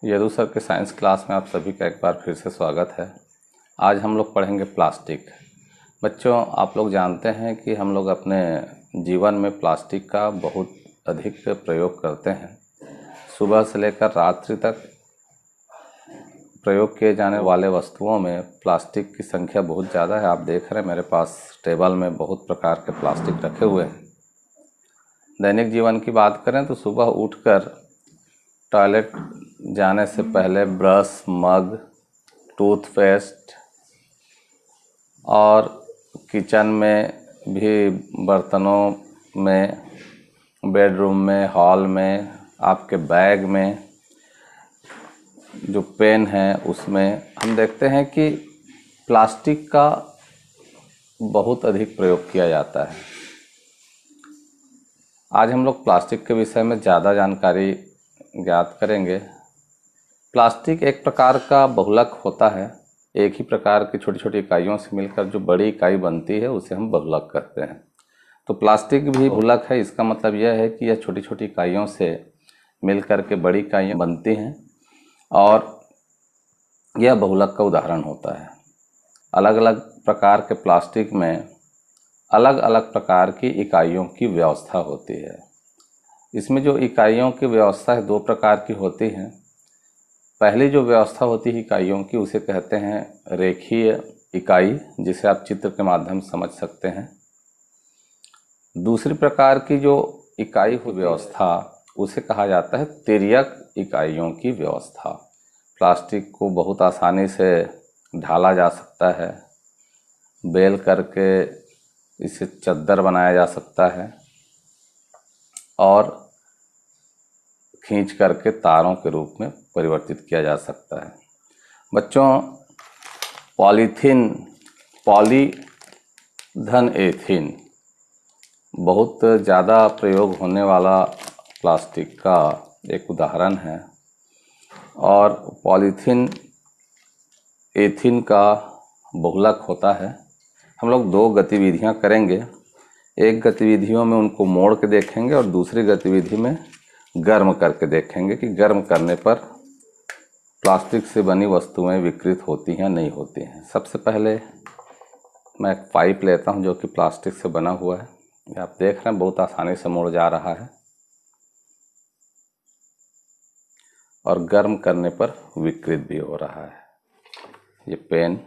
Yadu sir के science class में आप सभी का एक बार फिर से स्वागत है। आज हम लोग पढ़ेंगे प्लास्टिक। बच्चों, आप लोग जानते हैं कि हम लोग अपने जीवन में प्लास्टिक का बहुत अधिक प्रयोग करते हैं। सुबह से लेकर रात्रि तक प्रयोग किए जाने वाले वस्तुओं में प्लास्टिक की संख्या बहुत ज़्यादा है। आप देख रहे हैं मेरे पास टेबल में बहुत प्रकार के प्लास्टिक रखे हुए हैं। दैनिक जीवन की बात करें तो सुबह उठकर टॉयलेट जाने से पहले ब्रश, मग, टूथपेस्ट और किचन में भी बर्तनों में, बेडरूम में, हॉल में, आपके बैग में जो पेन है उसमें हम देखते हैं कि प्लास्टिक का बहुत अधिक प्रयोग किया जाता है। आज हम लोग प्लास्टिक के विषय में ज़्यादा जानकारी ज्ञात करेंगे। प्लास्टिक एक प्रकार का बहुलक होता है। एक ही प्रकार की छोटी छोटी इकाइयों से मिलकर जो बड़ी इकाई बनती है उसे हम बहुलक कहते हैं। तो प्लास्टिक भी बहुलक है। इसका मतलब यह है कि यह छोटी छोटी इकाइयों से मिलकर के बड़ी इकाइयाँ बनती हैं और यह बहुलक का उदाहरण होता है। अलग अलग प्रकार के प्लास्टिक में अलग अलग प्रकार की इकाइयों की व्यवस्था होती है। इसमें जो इकाइयों की व्यवस्था है दो प्रकार की होती है। पहली जो व्यवस्था होती है इकाइयों की उसे कहते हैं रेखीय इकाई, जिसे आप चित्र के माध्यम से समझ सकते हैं। दूसरी प्रकार की जो इकाई हो व्यवस्था उसे कहा जाता है तिर्यक इकाइयों की व्यवस्था। प्लास्टिक को बहुत आसानी से ढाला जा सकता है, बेल करके इसे चद्दर बनाया जा सकता है और खींच करके तारों के रूप में परिवर्तित किया जा सकता है। बच्चों, पॉलीथीन, पॉलीधन एथीन बहुत ज़्यादा प्रयोग होने वाला प्लास्टिक का एक उदाहरण है और पॉलीथीन एथीन का बहुलक होता है। हम लोग दो गतिविधियां करेंगे। एक गतिविधियों में उनको मोड़ के देखेंगे और दूसरी गतिविधि में गर्म करके देखेंगे कि गर्म करने पर प्लास्टिक से बनी वस्तुएं विकृत होती हैं नहीं होती हैं। सबसे पहले मैं एक पाइप लेता हूं जो कि प्लास्टिक से बना हुआ है। ये आप देख रहे हैं बहुत आसानी से मुड़ जा रहा है और गर्म करने पर विकृत भी हो रहा है। ये पेन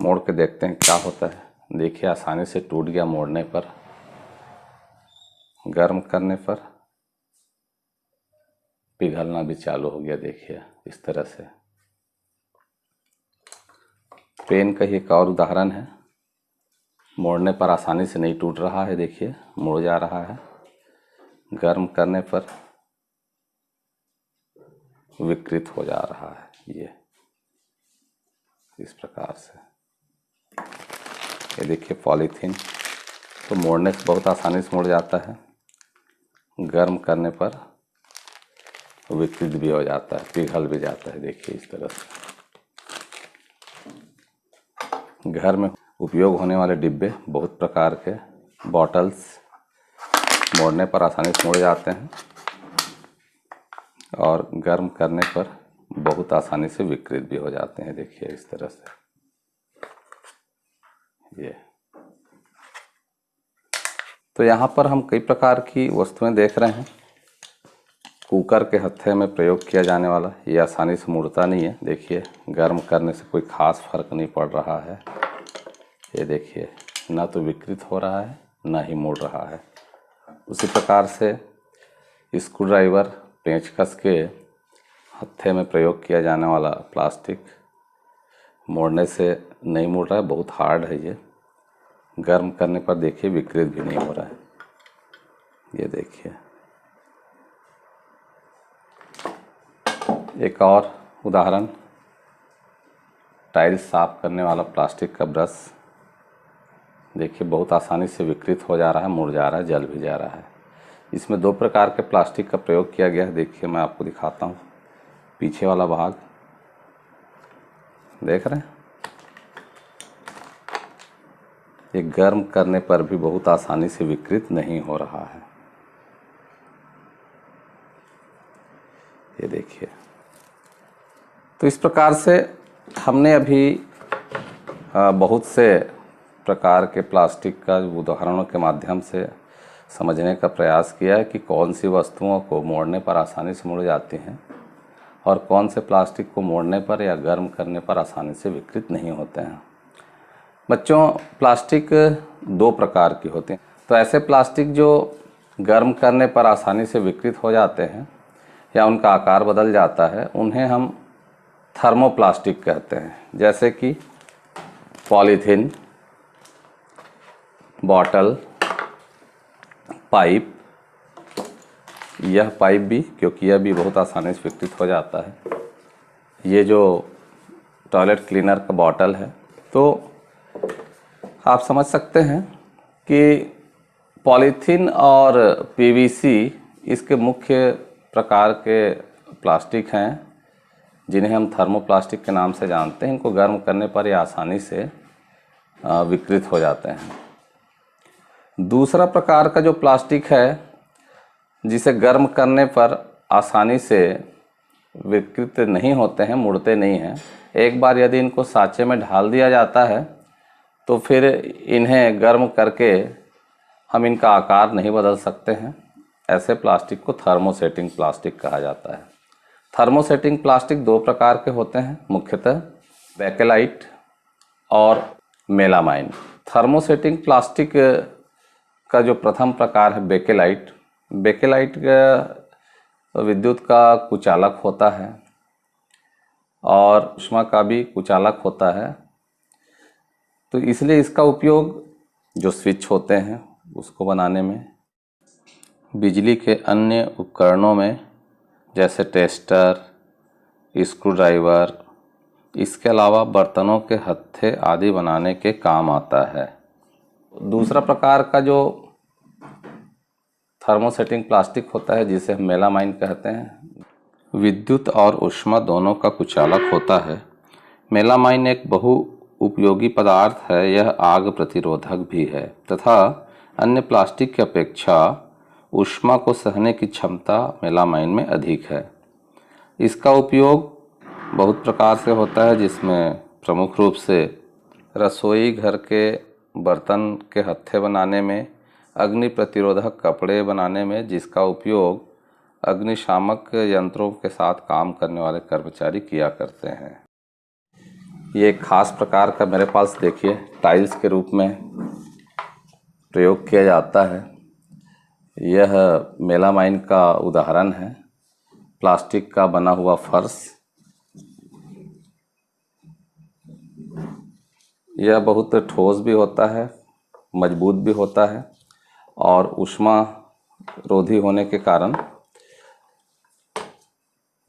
मोड़ के देखते हैं क्या होता है। देखिए आसानी से टूट गया मोड़ने पर। गर्म करने पर पिघलना भी चालू हो गया। देखिए इस तरह से। पेन का ही एक और उदाहरण है। मोड़ने पर आसानी से नहीं टूट रहा है। देखिए मुड़ जा रहा है। गर्म करने पर विकृत हो जा रहा है। ये इस प्रकार से। ये देखिए पॉलीथीन तो मोड़ने से बहुत आसानी से मुड़ जाता है। गर्म करने पर विकृत भी हो जाता है, पिघल भी जाता है। देखिए इस तरह से। घर में उपयोग होने वाले डिब्बे, बहुत प्रकार के बॉटल्स मोड़ने पर आसानी से मुड़ जाते हैं और गर्म करने पर बहुत आसानी से विकृत भी हो जाते हैं। देखिए इस तरह से। ये तो यहाँ पर हम कई प्रकार की वस्तुएं देख रहे हैं। कुकर के हत्थे में प्रयोग किया जाने वाला, ये आसानी से मुड़ता नहीं है। देखिए गर्म करने से कोई ख़ास फर्क नहीं पड़ रहा है। ये देखिए ना तो विकृत हो रहा है ना ही मुड़ रहा है। उसी प्रकार से स्क्रू ड्राइवर, पेंचकस के हत्थे में प्रयोग किया जाने वाला प्लास्टिक मोड़ने से नहीं मुड़ रहा है, बहुत हार्ड है ये। गर्म करने पर देखिए विकृत भी नहीं हो रहा है। ये देखिए। एक और उदाहरण, टाइल्स साफ करने वाला प्लास्टिक का ब्रश। देखिए बहुत आसानी से विकृत हो जा रहा है, मुड़ जा रहा है, जल भी जा रहा है। इसमें दो प्रकार के प्लास्टिक का प्रयोग किया गया है। देखिए मैं आपको दिखाता हूँ। पीछे वाला भाग देख रहे हैं। ये गर्म करने पर भी बहुत आसानी से विकृत नहीं हो रहा है। ये देखिए तो इस प्रकार से हमने अभी बहुत से प्रकार के प्लास्टिक का उदाहरणों के माध्यम से समझने का प्रयास किया है कि कौन सी वस्तुओं को मोड़ने पर आसानी से मुड़ जाती हैं और कौन से प्लास्टिक को मोड़ने पर या गर्म करने पर आसानी से विकृत नहीं होते हैं। बच्चों, प्लास्टिक दो प्रकार की होते हैं। तो ऐसे प्लास्टिक जो गर्म करने पर आसानी से विकृत हो जाते हैं या उनका आकार बदल जाता है, उन्हें हम थर्मोप्लास्टिक कहते हैं। जैसे कि पॉलीथीन, बॉटल, पाइप। यह पाइप भी, क्योंकि यह भी बहुत आसानी से विकृत हो जाता है। ये जो टॉयलेट क्लीनर का बॉटल है, तो आप समझ सकते हैं कि पॉलीथीन और पीवीसी इसके मुख्य प्रकार के प्लास्टिक हैं जिन्हें हम थर्मोप्लास्टिक के नाम से जानते हैं। इनको गर्म करने पर ये आसानी से विकृत हो जाते हैं। दूसरा प्रकार का जो प्लास्टिक है जिसे गर्म करने पर आसानी से विकृत नहीं होते हैं, मुड़ते नहीं हैं, एक बार यदि इनको साँचे में ढाल दिया जाता है तो फिर इन्हें गर्म करके हम इनका आकार नहीं बदल सकते हैं। ऐसे प्लास्टिक को थर्मोसेटिंग प्लास्टिक कहा जाता है। थर्मोसेटिंग प्लास्टिक दो प्रकार के होते हैं मुख्यतः, बेकेलाइट और मेलामाइन। थर्मोसेटिंग प्लास्टिक का जो प्रथम प्रकार है बेकेलाइट, बेकेलाइट का विद्युत का कुचालक होता है और ऊष्मा का भी कुचालक होता है। तो इसलिए इसका उपयोग जो स्विच होते हैं उसको बनाने में, बिजली के अन्य उपकरणों में जैसे टेस्टर, स्क्रू ड्राइवर, इसके अलावा बर्तनों के हत्थे आदि बनाने के काम आता है। दूसरा प्रकार का जो थर्मोसेटिंग प्लास्टिक होता है जिसे हम मेलामाइन कहते हैं, विद्युत और ऊष्मा दोनों का कुचालक होता है। मेलामाइन एक बहु उपयोगी पदार्थ है। यह आग प्रतिरोधक भी है तथा अन्य प्लास्टिक की अपेक्षा ऊष्मा को सहने की क्षमता मेलामाइन में अधिक है। इसका उपयोग बहुत प्रकार से होता है, जिसमें प्रमुख रूप से रसोई घर के बर्तन के हत्थे बनाने में, अग्नि प्रतिरोधक कपड़े बनाने में, जिसका उपयोग अग्निशामक यंत्रों के साथ काम करने वाले कर्मचारी किया करते हैं। ये एक खास प्रकार का मेरे पास देखिए टाइल्स के रूप में प्रयोग किया जाता है। यह मेलामाइन का उदाहरण है। प्लास्टिक का बना हुआ फर्श, यह बहुत ठोस भी होता है, मजबूत भी होता है और ऊष्मा रोधी होने के कारण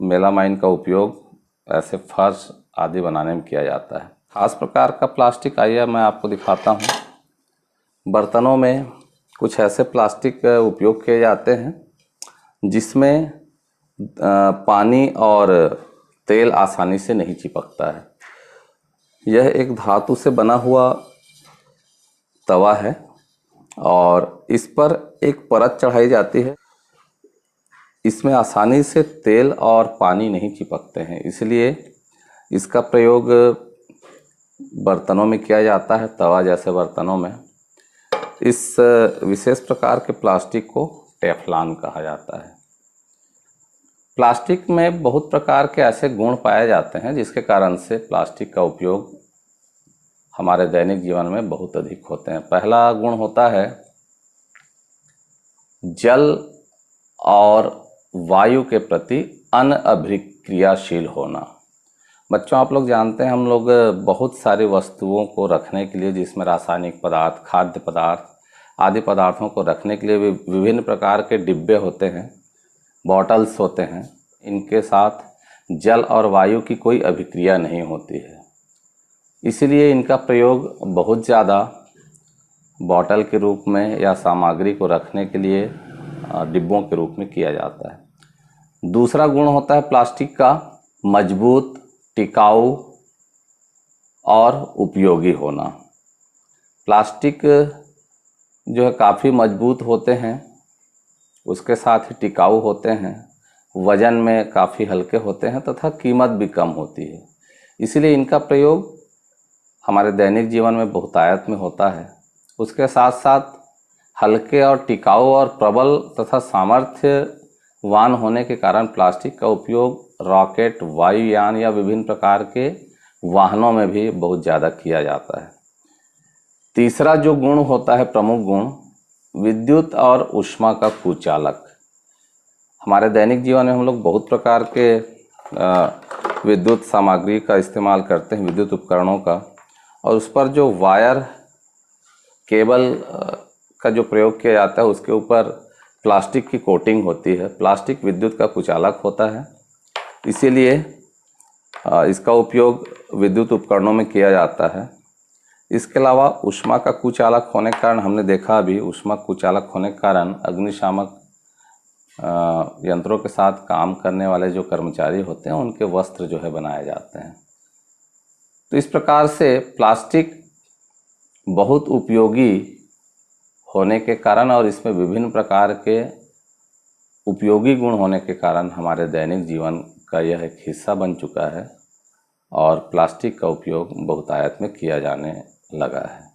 मेलामाइन का उपयोग ऐसे फर्श आदि बनाने में किया जाता है। खास प्रकार का प्लास्टिक आइए मैं आपको दिखाता हूँ। बर्तनों में कुछ ऐसे प्लास्टिक उपयोग किए जाते हैं जिसमें पानी और तेल आसानी से नहीं चिपकता है। यह एक धातु से बना हुआ तवा है और इस पर एक परत चढ़ाई जाती है। इसमें आसानी से तेल और पानी नहीं चिपकते हैं, इसलिए इसका प्रयोग बर्तनों में किया जाता है, तवा जैसे बर्तनों में। इस विशेष प्रकार के प्लास्टिक को टेफ्लॉन कहा जाता है। प्लास्टिक में बहुत प्रकार के ऐसे गुण पाए जाते हैं जिसके कारण से प्लास्टिक का उपयोग हमारे दैनिक जीवन में बहुत अधिक होते हैं। पहला गुण होता है जल और वायु के प्रति अनअभिक्रियाशील होना। बच्चों, आप लोग जानते हैं हम लोग बहुत सारी वस्तुओं को रखने के लिए, जिसमें रासायनिक पदार्थ, खाद्य पदार्थ आदि पदार्थों को रखने के लिए विभिन्न प्रकार के डिब्बे होते हैं, बॉटल्स होते हैं। इनके साथ जल और वायु की कोई अभिक्रिया नहीं होती है, इसीलिए इनका प्रयोग बहुत ज़्यादा बॉटल के रूप में या सामग्री को रखने के लिए डिब्बों के रूप में किया जाता है। दूसरा गुण होता है प्लास्टिक का मजबूत, टिकाऊ और उपयोगी होना। प्लास्टिक जो है काफ़ी मजबूत होते हैं, उसके साथ ही टिकाऊ होते हैं वजन में काफ़ी हल्के होते हैं तथा कीमत भी कम होती है। इसीलिए इनका प्रयोग हमारे दैनिक जीवन में बहुतायत में होता है। उसके साथ साथ हल्के और टिकाऊ और प्रबल तथा सामर्थ्यवान होने के कारण प्लास्टिक का उपयोग रॉकेट, वायुयान या विभिन्न प्रकार के वाहनों में भी बहुत ज़्यादा किया जाता है। तीसरा जो गुण होता है, प्रमुख गुण, विद्युत और ऊष्मा का कुचालक। हमारे दैनिक जीवन में हम लोग बहुत प्रकार के विद्युत सामग्री का इस्तेमाल करते हैं, विद्युत उपकरणों का, और उस पर जो वायर, केबल का जो प्रयोग किया जाता है उसके ऊपर प्लास्टिक की कोटिंग होती है। प्लास्टिक विद्युत का कुचालक होता है, इसीलिए इसका उपयोग विद्युत उपकरणों में किया जाता है। इसके अलावा ऊष्मा का कुचालक होने के कारण हमने देखा अभी, ऊष्मा कुचालक होने के कारण अग्निशामक यंत्रों के साथ काम करने वाले जो कर्मचारी होते हैं उनके वस्त्र जो है बनाए जाते हैं। तो इस प्रकार से प्लास्टिक बहुत उपयोगी होने के कारण और इसमें विभिन्न प्रकार के उपयोगी गुण होने के कारण हमारे दैनिक जीवन का यह एक हिस्सा बन चुका है और प्लास्टिक का उपयोग बहुतायत में किया जाने लगा है।